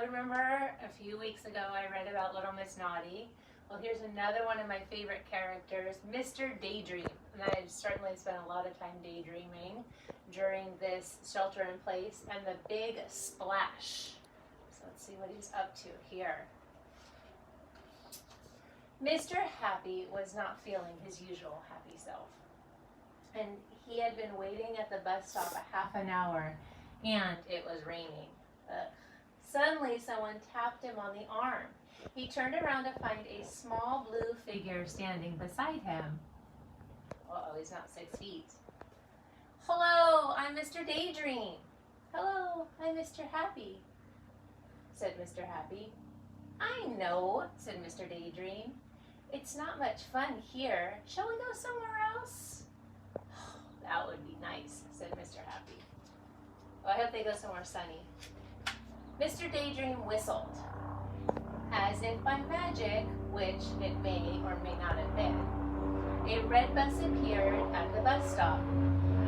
remember a few weeks ago I read about Little Miss Naughty. Well, here's another one of my favorite characters, MR.Daydream. And I certainly spent a lot of time daydreaming during this shelter in place and the big splash. So let's see what he's up to here. Mr. Happy was not feeling his usual happy self. And he had been waiting at the bus stop a half an hour, and it was raining. Ugh. Suddenly, someone tapped him on the arm. He turned around to find a small blue figure standing beside him. Uh-oh, he's not 6 feet. Hello, I'm MR.Daydream. Hello, I'm Mr. Happy, said Mr. Happy. I know, said MR.Daydream. It's not much fun here. Shall we go somewhere else? That would be nice, said Mr. Happy. Well, I hope they go somewhere sunny. MR.Daydream whistled. As if by magic, which it may or may not have been, a red bus appeared at the bus stop.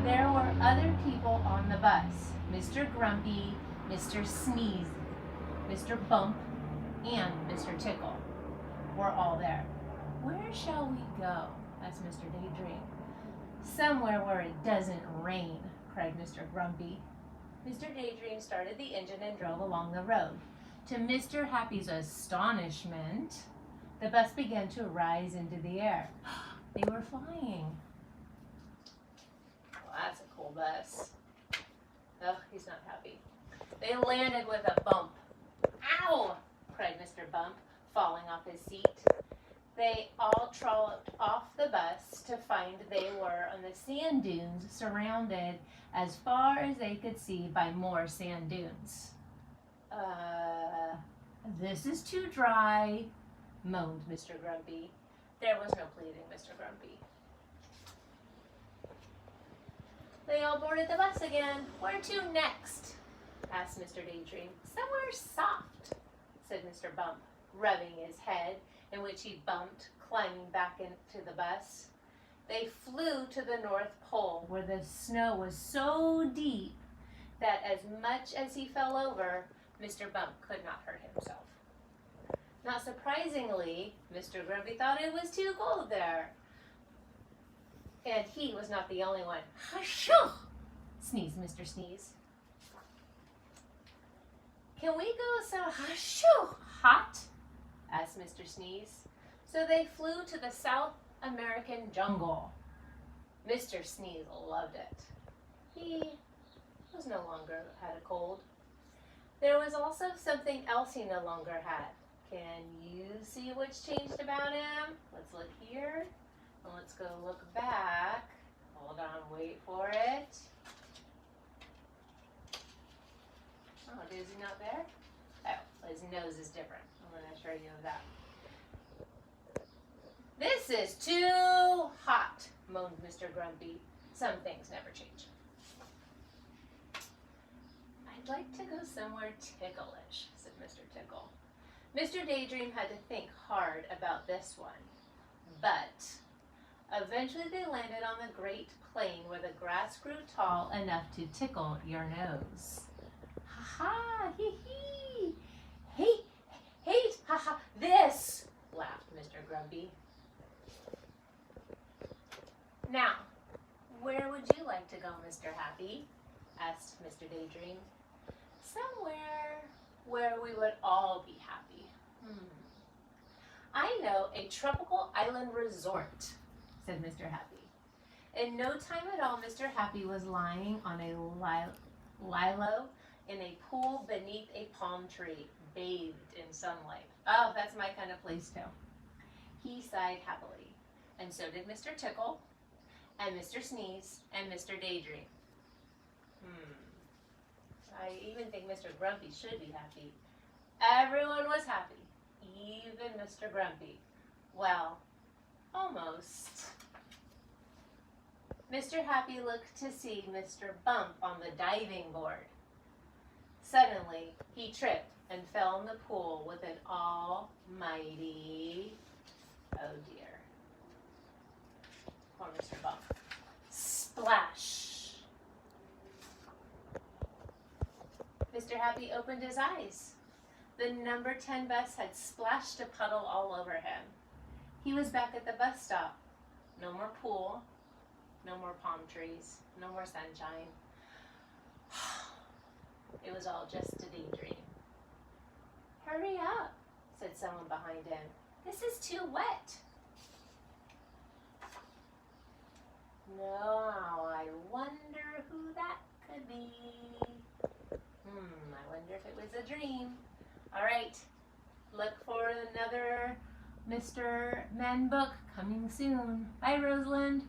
There were other people on the bus. Mr. Grumpy, Mr. Sneeze, Mr. Bump, and Mr. Tickle were all there. Where shall we go? asked MR.Daydream. Somewhere where it doesn't rain, cried Mr. Grumpy. MR.Daydream started the engine and drove along the road. To Mr. Happy's astonishment, the bus began to rise into the air. They were flying. Well, that's a cool bus. Oh, he's not happy. They landed with a bump. Ow! Cried Mr. Bump, falling off his seat. They all trolloped off the bus to find they were on the sand dunes, surrounded as far as they could see by more sand dunes. This is too dry, moaned Mr. Grumpy. There was no pleading, Mr. Grumpy. They all boarded the bus again. Where to next? asked MR.Daydream. Somewhere soft, said Mr. Bump, rubbing his head, in which he bumped, climbing back into the bus. They flew to the North Pole, where the snow was so deep that as much as he fell over, Mr. Bump could not hurt himself. Not surprisingly, Mr. Grumpy thought it was too cold there. And he was not the only one. Hashoo! Sneezed Mr. Sneeze. Can we go so hot? asked Mr. Sneeze. So they flew to the South American jungle. Mr. Sneeze loved it. He was no longer had a cold. There was also something else he no longer had. Can you see what's changed about him? Let's look here. And let's go look back. Hold on, wait for it. Oh, is he not there? Oh, his nose is different. I'm going to show you that. This is too hot, moaned Mr. Grumpy. Some things never change. I'd like to go somewhere ticklish, said Mr. Tickle. MR.Daydream had to think hard about this one, but eventually they landed on the Great Plain where the grass grew tall enough to tickle your nose. Ha-ha, hee-hee, hate, ha-ha, this, laughed Mr. Grumpy. Now, where would you like to go, Mr. Happy? asked MR.Daydream. Somewhere where we would all be happy. I know a tropical island resort, said Mr. Happy. In no time at all, Mr. Happy was lying on a lilo in a pool beneath a palm tree, bathed in sunlight. Oh, that's my kind of place too. He sighed happily, and so did Mr. Tickle, and Mr. Sneeze, and MR.Daydream. I even think Mr. Grumpy should be happy. Everyone was happy, even Mr. Grumpy. Well, almost. Mr. Happy looked to see Mr. Bump on the diving board. Suddenly, he tripped and fell in the pool with an almighty, oh dear. Poor Mr. Bump. Splash! Mr. Happy opened his eyes. The number 10 bus had splashed a puddle all over him. He was back at the bus stop. No more pool, no more palm trees, no more sunshine. It was all just a daydream. Hurry up, said someone behind him. This is too wet. Now, I wonder who that could be. I wonder if it was a dream. All right, look for another MR.Men book coming soon. Bye, Rosalind.